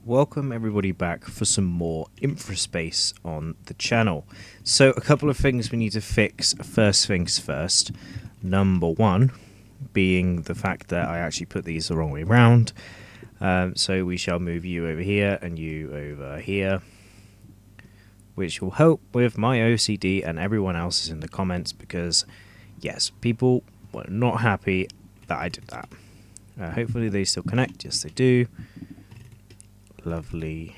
Welcome everybody back for some more Infraspace on the channel. So a couple of things we need to fix. First things first. Number one being the fact that I actually put these the wrong way round. So we shall move you over here and you over here, which will help with my OCD and everyone else's in the comments, because yes, people were not happy that I did that. Hopefully they still connect. Yes, they do. Lovely.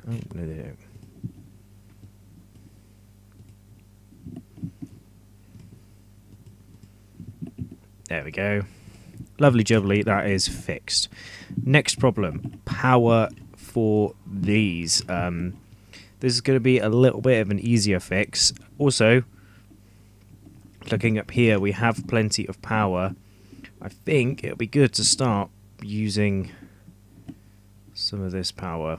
Oh, no, they don't. There we go. Lovely jubbly, that is fixed. Next problem, power for these. This is going to be a little bit of an easier fix. Also, looking up here, we have plenty of power. I think it'll be good to start using some of this power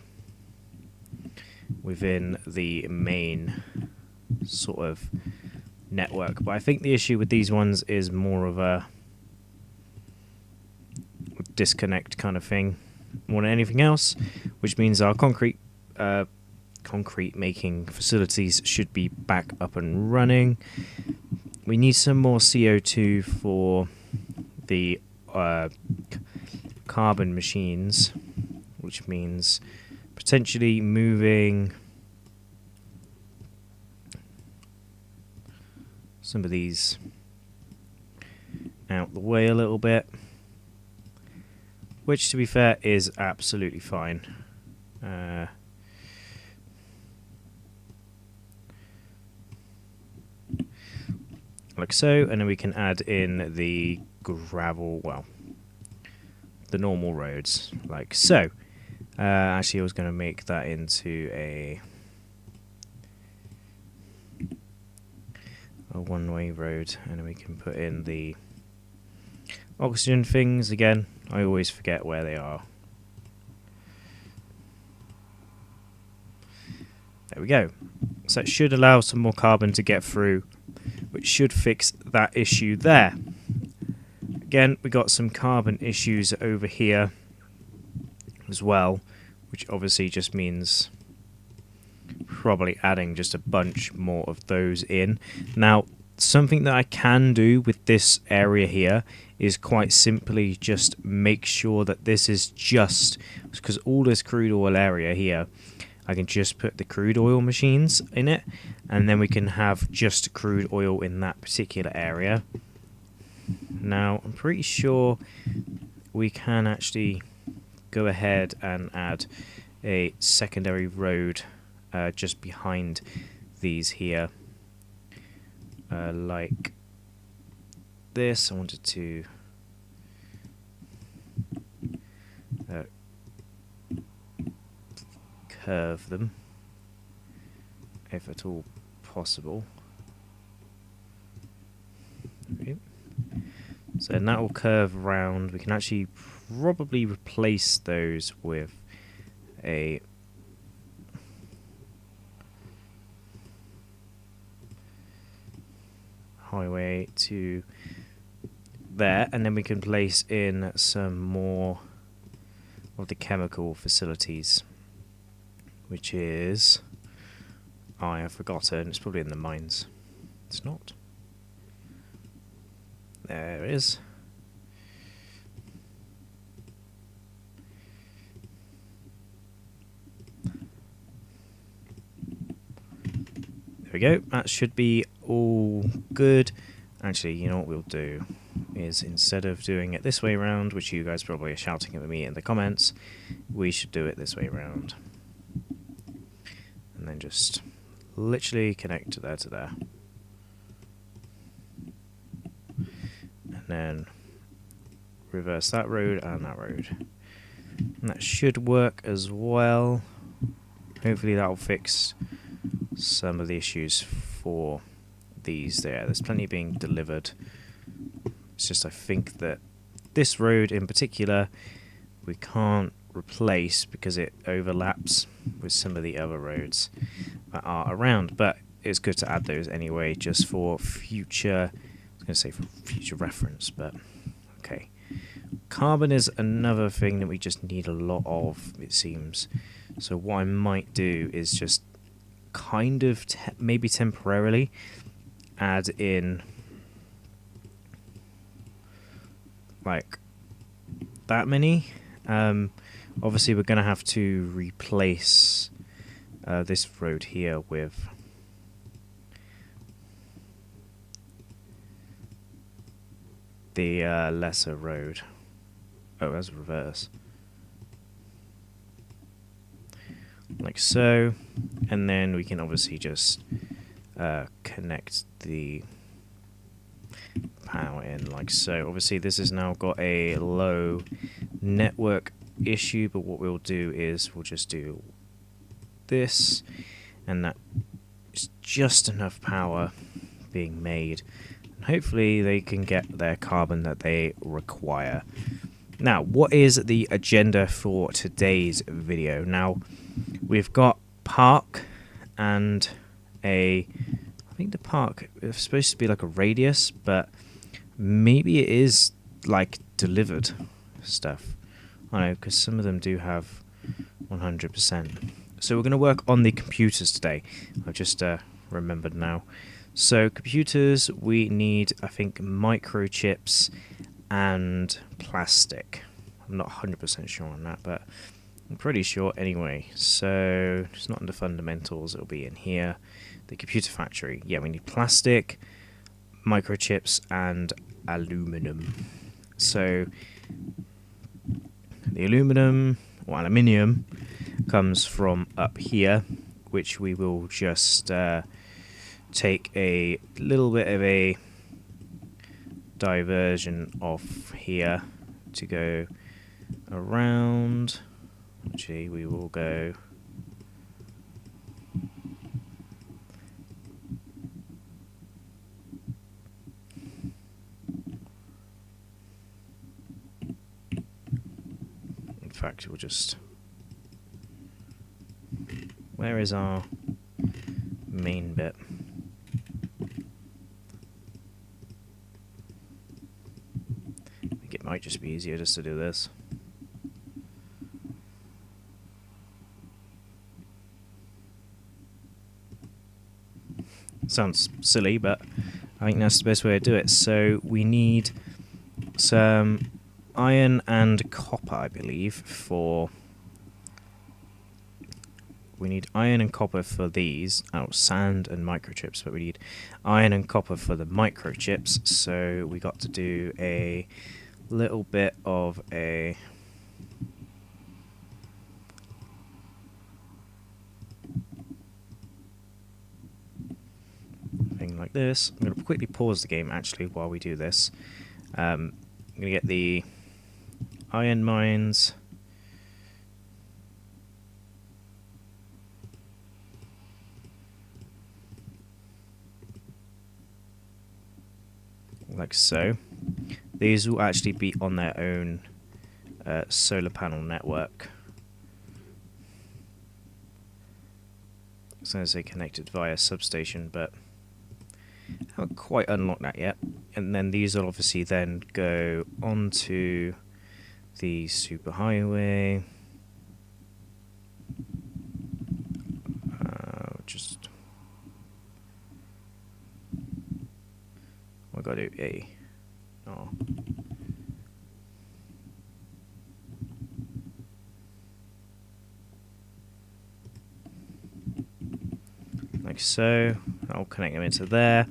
within the main sort of network. But I think the issue with these ones is more of a disconnect kind of thing more than anything else, which means our concrete making facilities should be back up and running. We need some more CO2 for the carbon machines, which means potentially moving some of these out the way a little bit, which to be fair is absolutely fine. Like so, and then we can add in the gravel, well, the normal roads, like so. Actually, I was going to make that into a one-way road, and then we can put in the oxygen things again. I always forget where they are. There we go. So it should allow some more carbon to get through, which should fix that issue there. Again, we got some carbon issues over here as well, which obviously just means probably adding just a bunch more of those in. Now, something that I can do with this area here is quite simply just make sure that this is just, because all this crude oil area here, I can just put the crude oil machines in it, and then we can have just crude oil in that particular area. Now, I'm pretty sure we can actually go ahead and add a secondary road just behind these here, like this. I wanted to curve them, if at all possible. Okay. So that will curve round. We can actually probably replace those with a highway to there, and then we can place in some more of the chemical facilities, which is, I have forgotten, it's probably in the mines. It's not. There it is. There we go. That should be all good. Actually, you know what we'll do is, instead of doing it this way around, which you guys probably are shouting at me in the comments, we should do it this way around. And then just literally connect to there to there. And then reverse that road and that road. And that should work as well. Hopefully that will fix some of the issues for these there. There's plenty being delivered. It's just I think that this road in particular we can't replace because it overlaps with some of the other roads that are around, but it's good to add those anyway, just for future, I was going to say for future reference, but okay. carbon is another thing that we just need a lot of, it seems. So what I might do is just kind of maybe temporarily add in like that many. Obviously we're going to have to replace this road here with the lesser road. Oh, that's reverse. Like so. And then we can obviously just connect the power in like so. Obviously this has now got a low network issue, but what we'll do is we'll just do this, and that is just enough power being made, and hopefully they can get their carbon that they require. Now, what is the agenda for today's video? Now, we've got park and I think the park is supposed to be like a radius, but maybe it is like delivered stuff. I know, because some of them do have 100%. So we're going to work on the computers today. I've just remembered now. So computers, we need, I think, microchips and plastic. I'm not 100% sure on that, but I'm pretty sure anyway. So it's not in the fundamentals, it'll be in here. The computer factory. Yeah, we need plastic, microchips, and aluminum. So the aluminum or aluminium comes from up here, which we will just take a little bit of a diversion off here to go around. Actually, we will go in fact we'll just, where is our main bit? I think it might just be easier just to do this. Sounds silly, but I think that's the best way to do it. So we need some iron and copper, I believe, for... We need iron and copper for these. Oh, sand and microchips, but we need iron and copper for the microchips. So we got to do a little bit of a... thing like this. I'm going to quickly pause the game, actually, while we do this. I'm going to get the iron mines... like so. These will actually be on their own solar panel network. So as they connected via substation, but I haven't quite unlocked that yet. And then these will obviously then go onto the superhighway. Just I got to do A. Oh. Like so. I'll connect them into there.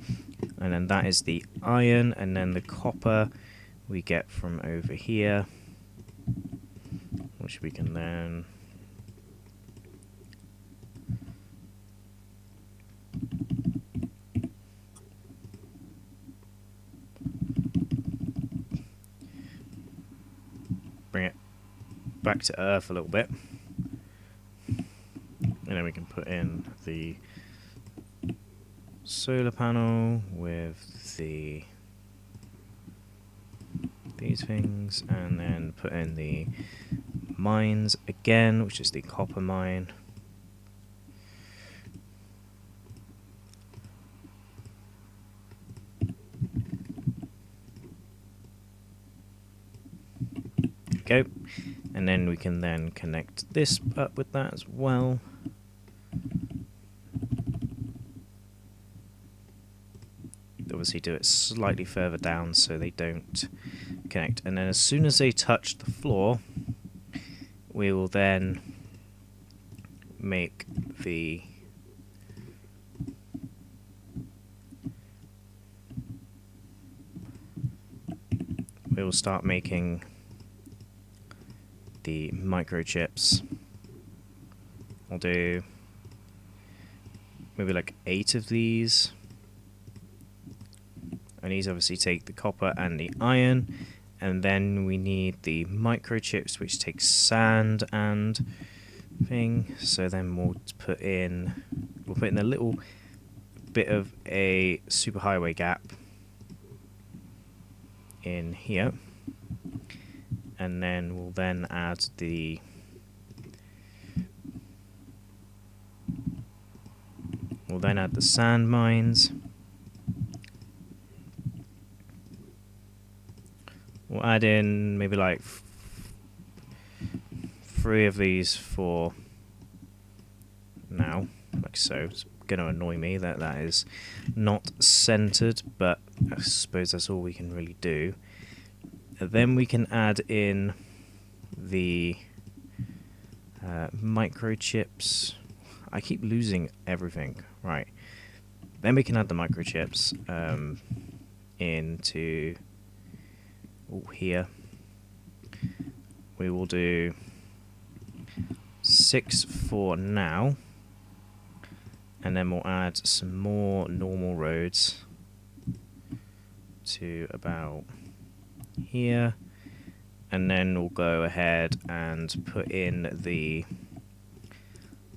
And then that is the iron, and then the copper we get from over here, which we can then bring it back to Earth a little bit, and then we can put in the solar panel with these things, and then put in the mines again, which is the copper mine. go. And then we can then connect this up with that as well. Obviously do it slightly further down so they don't connect. And then as soon as they touch the floor, we will then make the we will start making the microchips. I'll do maybe like 8 of these. And these obviously take the copper and the iron. And then we need the microchips, which takes sand and thing. So then we'll put in a little bit of a superhighway gap in here. And then we'll then add the sand mines. We'll add in maybe like 3 of these for now, like so. It's going to annoy me that that is not centered, but I suppose that's all we can really do. And then we can add in the microchips. I keep losing everything. Right. Then we can add the microchips into here. We will do 6 for now, and then we'll add some more normal roads to about here, and then we'll go ahead and put in the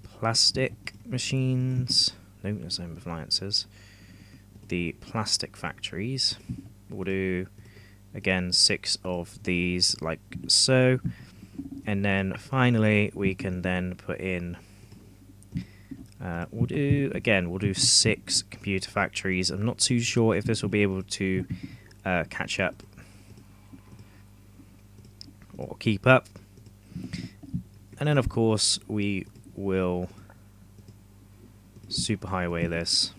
plastic machines. No, that's home appliances. The plastic factories. We'll do again 6 of these like so, and then finally we can then put in we'll do 6 computer factories. I'm not too sure if this will be able to catch up or keep up. And then of course we will superhighway this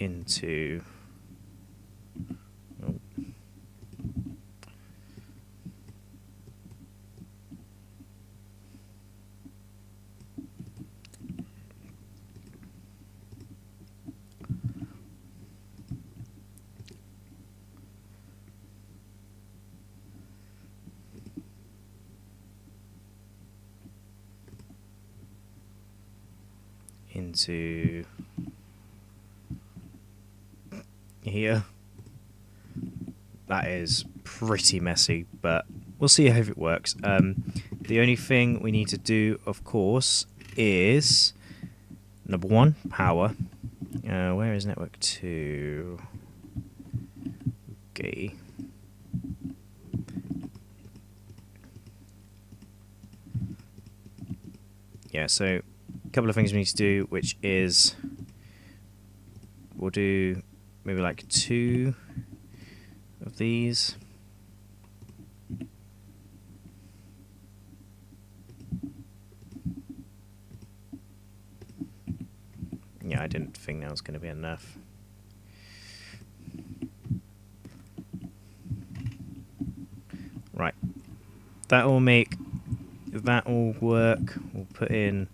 into here. That is pretty messy, but we'll see how it works. The only thing we need to do, of course, is number 1, power. Where is network 2? Okay. Yeah, so a couple of things we need to do, which is we'll do maybe like 2 of these. Yeah, I didn't think that was going to be enough. Right. That will work. We'll put in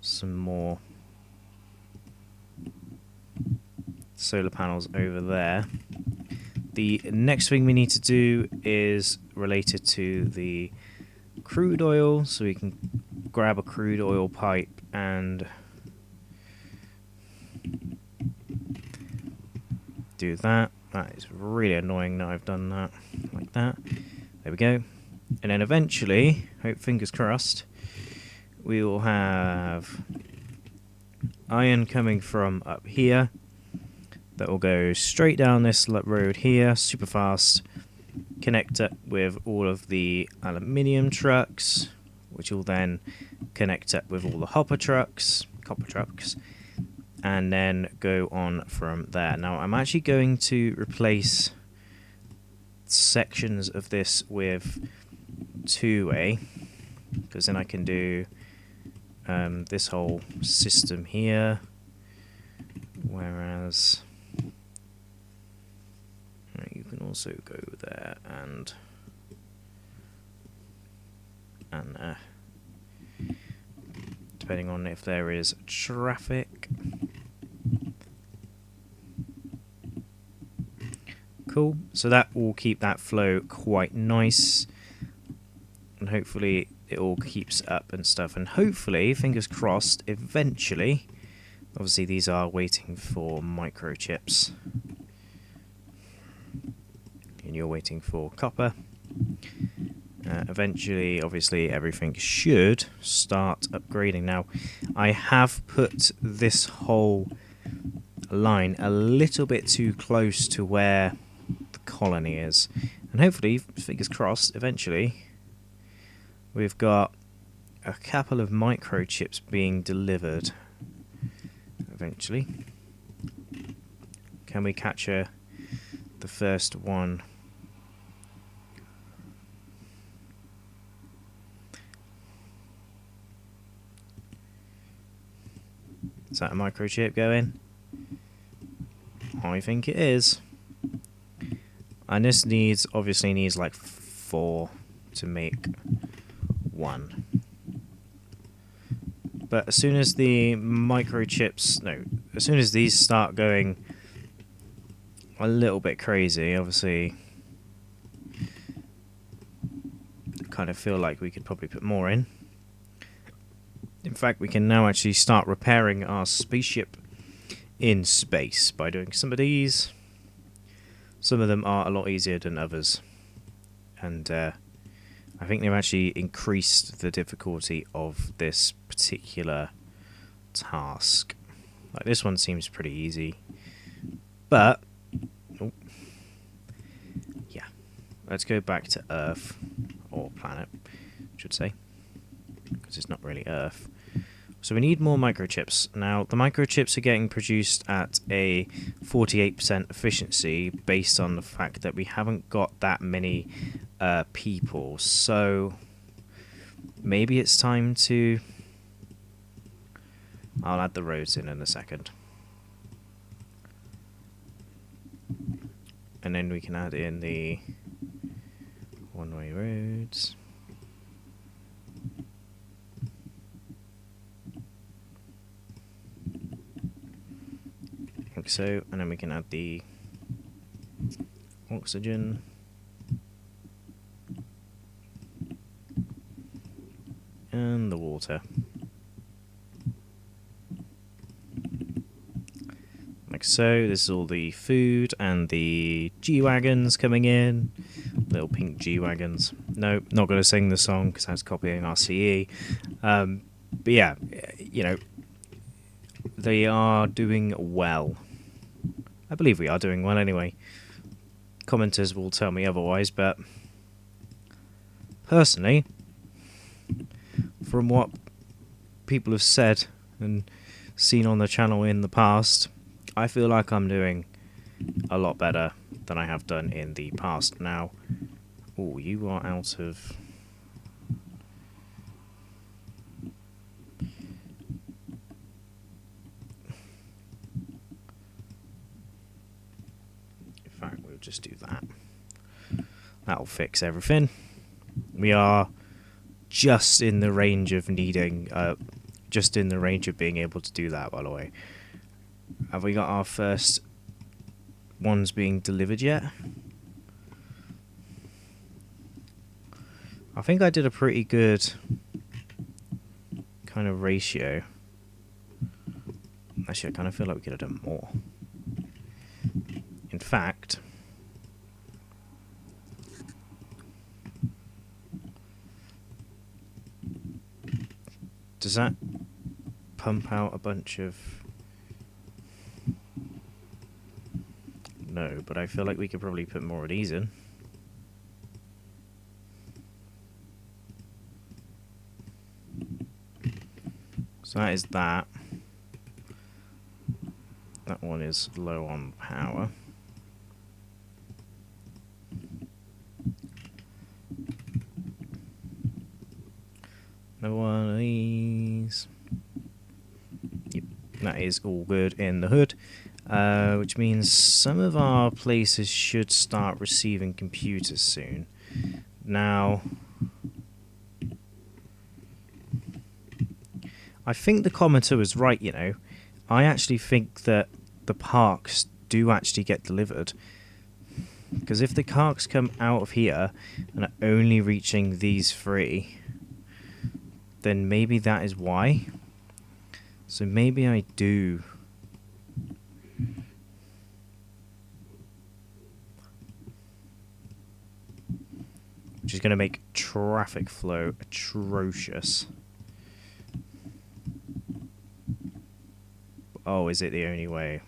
some more solar panels over there. The next thing we need to do is related to the crude oil, so we can grab a crude oil pipe and do that. That is really annoying that I've done that like that. There we go. And then eventually, hope fingers crossed, we will have iron coming from up here that will go straight down this road here, super fast, connect up with all of the aluminium trucks, which will then connect up with all the copper trucks, and then go on from there. Now I'm actually going to replace sections of this with two-way, because then I can do this whole system here, whereas you can also go there and depending on if there is traffic. Cool, so that will keep that flow quite nice, and hopefully it all keeps up and stuff, and hopefully, fingers crossed, eventually, obviously these are waiting for microchips, and you're waiting for copper. Eventually, obviously, everything should start upgrading. Now, I have put this whole line a little bit too close to where the colony is, and hopefully, fingers crossed, eventually, we've got a couple of microchips being delivered. Eventually, can we capture the first one? Is that a microchip going? I think it is. And this obviously needs like 4 to make 1. But as soon as the microchips, as soon as these start going a little bit crazy, obviously, I kind of feel like we could probably put more in. In fact, we can now actually start repairing our spaceship in space by doing some of these. Some of them are a lot easier than others, and I think they've actually increased the difficulty of this particular task. Like, this one seems pretty easy, but yeah, let's go back to Earth, or planet, I should say, because it's not really Earth. So we need more microchips. Now, the microchips are getting produced at a 48% efficiency based on the fact that we haven't got that many people. So maybe it's time to... I'll add the roads in a second. And then we can add in the one-way roads. Like so, and then we can add the oxygen. And the water. Like so, this is all the food and the G-Wagons coming in. Little pink G-Wagons. No, not going to sing the song because that's copying our CE. But yeah, you know, they are doing well. I believe we are doing well anyway. Commenters will tell me otherwise, but personally, from what people have said and seen on the channel in the past, I feel like I'm doing a lot better than I have done in the past. Now, oh, you are out of... In fact, we'll just do that. That'll fix everything. We are just in the range of needing, just in the range of being able to do that, by the way. Have we got our first ones being delivered yet? I think I did a pretty good kind of ratio. Actually, I kind of feel like we could have done more. In fact, does that pump out a bunch of... No, but I feel like we could probably put more of these in. So that is that. That one is low on power. No one of these. Yep, that is all good in the hood. Which means some of our places should start receiving computers soon. Now, I think the commenter was right, you know. I actually think that the parks do actually get delivered. Because if the parks come out of here and are only reaching these three, then maybe that is why. So maybe I do. Which is going to make traffic flow atrocious. Oh, is it the only way?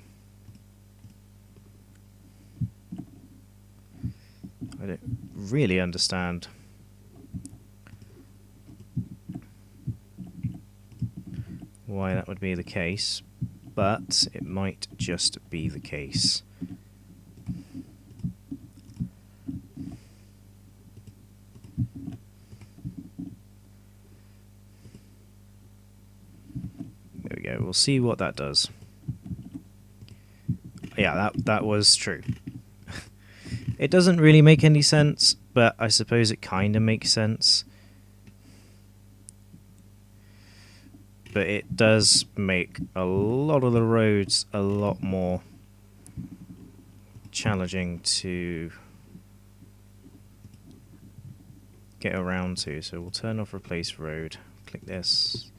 I don't really understand. Why that would be the case, but it might just be the case. There we go. We'll see what that does. Yeah, that was true. It doesn't really make any sense, but I suppose it kind of makes sense. But it does make a lot of the roads a lot more challenging to get around to. So we'll turn off replace road, click this.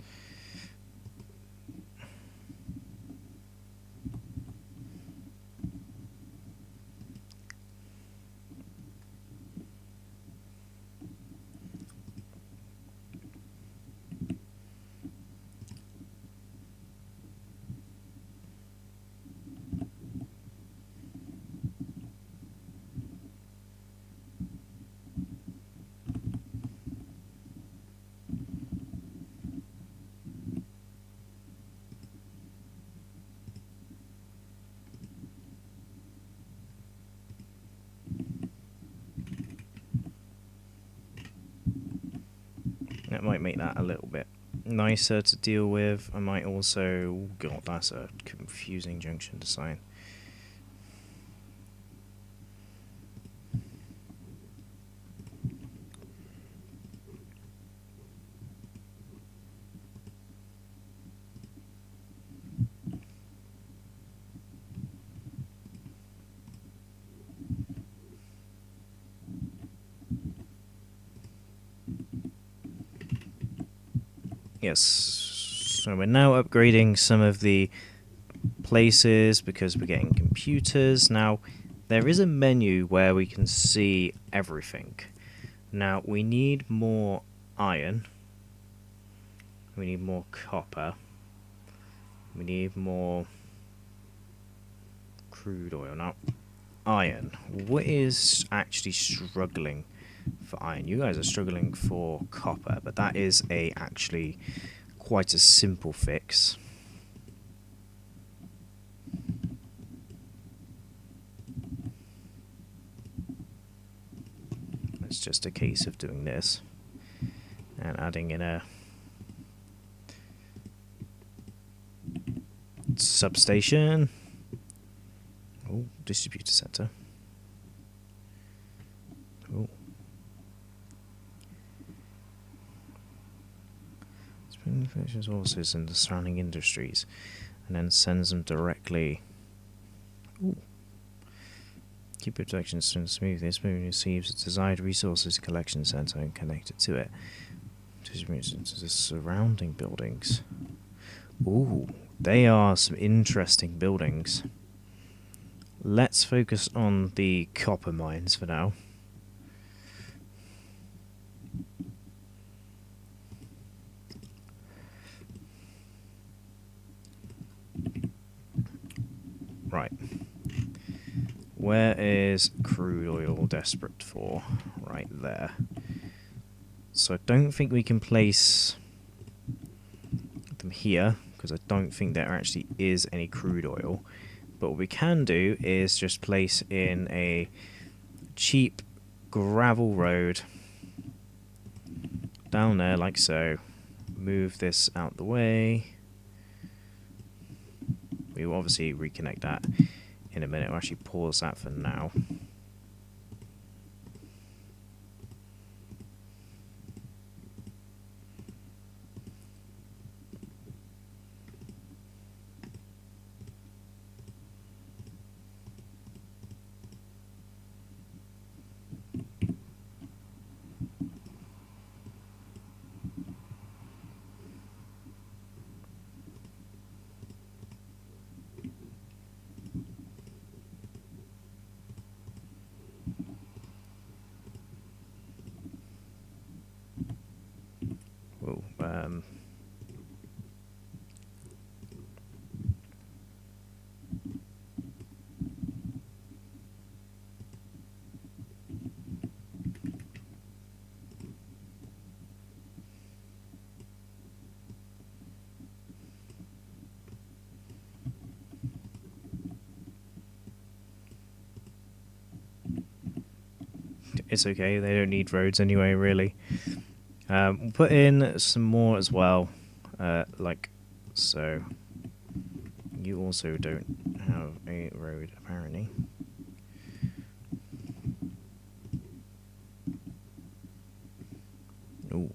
That might make that a little bit nicer to deal with. I might also... God, that's a confusing junction design. Yes, so we're now upgrading some of the places because we're getting computers. Now, there is a menu where we can see everything. Now, we need more iron. We need more copper. We need more crude oil. Now, iron. What is actually struggling for iron? You guys are struggling for copper, but that is actually quite a simple fix. It's just a case of doing this and adding in a substation. Oh, distributor center. Oh. Finishes horses in the surrounding industries and then sends them directly. Ooh. Keep protection smooth. This movement receives its desired resources collection center and connect it to it. Distributes into the surrounding buildings. Ooh, they are some interesting buildings. Let's focus on the copper mines for now. Right. Where is crude oil desperate for? Right there. So I don't think we can place them here, because I don't think there actually is any crude oil. But what we can do is just place in a cheap gravel road down there like so. Move this out the way. We will obviously reconnect that in a minute. We'll actually pause that for now. Whoa, it's okay, they don't need roads anyway, really. We'll put in some more as well, like so. You also don't have a road, apparently. Ooh.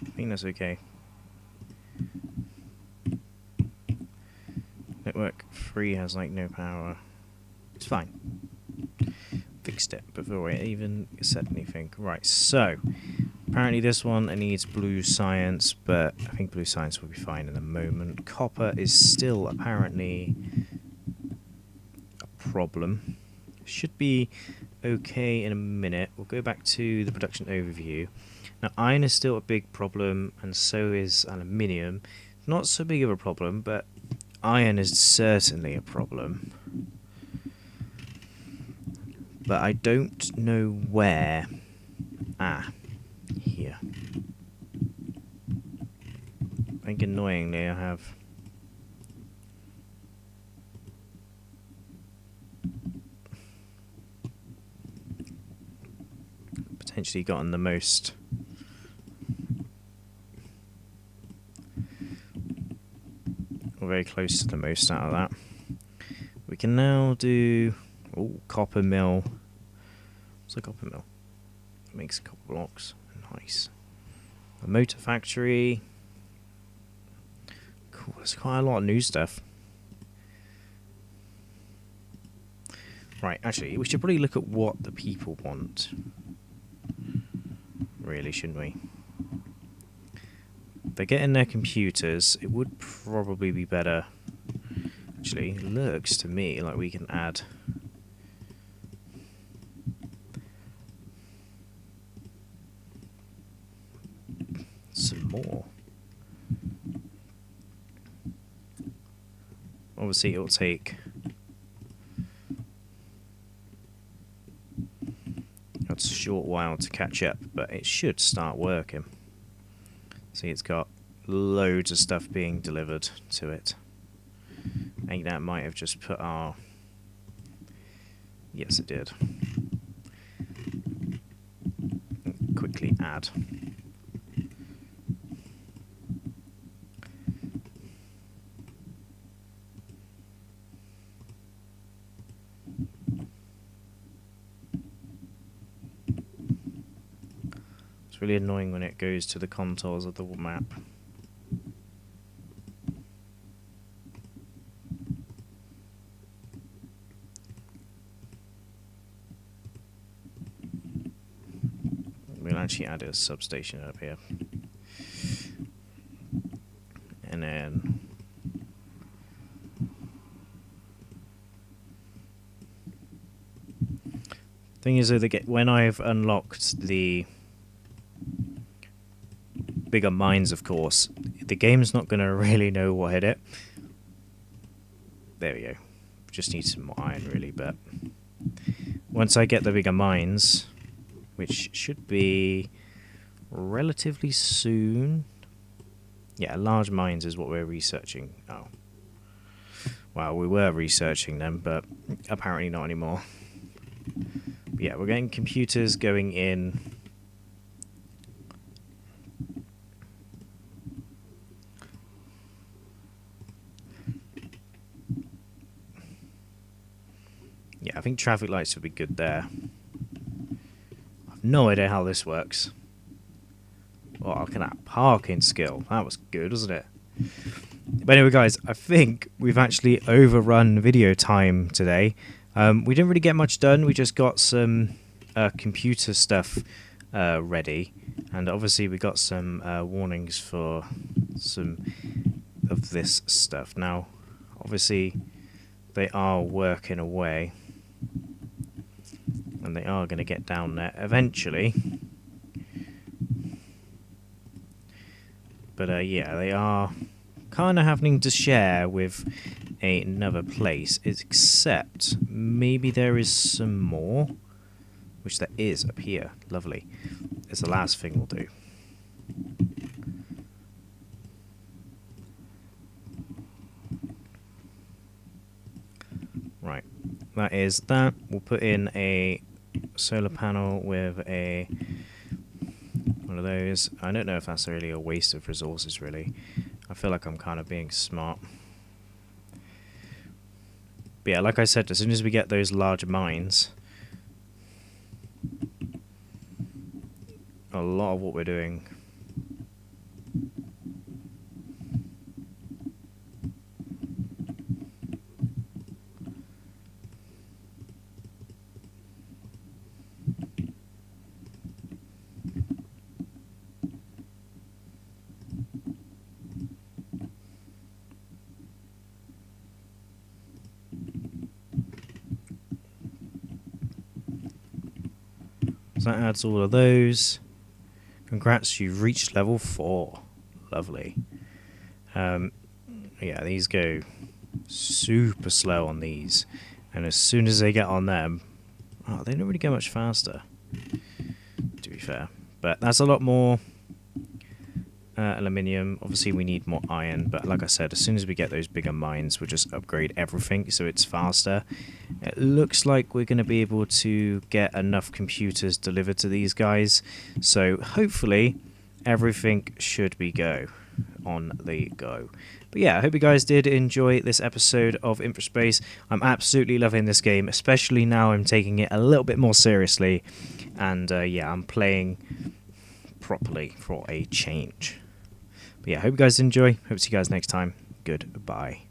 I think that's okay. Network 3 has like no power. It's fine. Fixed it before I even said anything. Right, so apparently this one needs blue science, but I think blue science will be fine in the moment. Copper is still apparently a problem. Should be okay in a minute. We'll go back to the production overview. Now, iron is still a big problem, and so is aluminium. Not so big of a problem, but iron is certainly a problem. But I don't know where. Ah, here. I think annoyingly I have potentially gotten the most or very close to the most out of that. We can now do copper mill. What's a copper mill? It makes copper blocks. Nice. A motor factory. Cool, there's quite a lot of new stuff. Right, actually, we should probably look at what the people want. Really, shouldn't we? If they get in their computers, it would probably be better. Actually, it looks to me like we can add some more. Obviously, it'll take a short while to catch up, but it should start working. See, it's got loads of stuff being delivered to it. I think that might have just put our... Yes, it did. Quickly add. It's really annoying when it goes to the contours of the map. We'll actually add a substation up here. And then Thing is, though, when I've unlocked the bigger mines, of course, the game's not going to really know what hit it. There we go. Just need some more iron, really, but once I get the bigger mines, which should be relatively soon. Yeah, large mines is what we're researching. Oh. Well, we were researching them, but apparently not anymore. But yeah, we're getting computers going in. Yeah, I think traffic lights would be good there. I've no idea how this works. Oh, look at that parking skill. That was good, wasn't it? But anyway, guys, I think we've actually overrun video time today. We didn't really get much done. We just got some computer stuff ready. And obviously we got some warnings for some of this stuff. Now, obviously, they are working away. And they are going to get down there eventually. But yeah, they are kind of having to share with another place, except maybe there is some more, which there is up here. Lovely. It's the last thing we'll do. Right, that is that. We'll put in a solar panel with a one of those. I don't know if that's really a waste of resources, really. I feel like I'm kind of being smart. But yeah, like I said, as soon as we get those large mines, a lot of what we're doing so that adds all of those. Congrats, you've reached level 4. Lovely. Yeah, these go super slow on these. And as soon as they get on them, oh, they don't really go much faster, to be fair. But that's a lot more aluminium. Obviously, we need more iron. But like I said, as soon as we get those bigger mines, we'll just upgrade everything so it's faster. It looks like we're going to be able to get enough computers delivered to these guys. So hopefully, everything should be on the go. But yeah, I hope you guys did enjoy this episode of Infraspace. I'm absolutely loving this game, especially now I'm taking it a little bit more seriously. And yeah, I'm playing properly for a change. But yeah, I hope you guys enjoy. Hope to see you guys next time. Goodbye.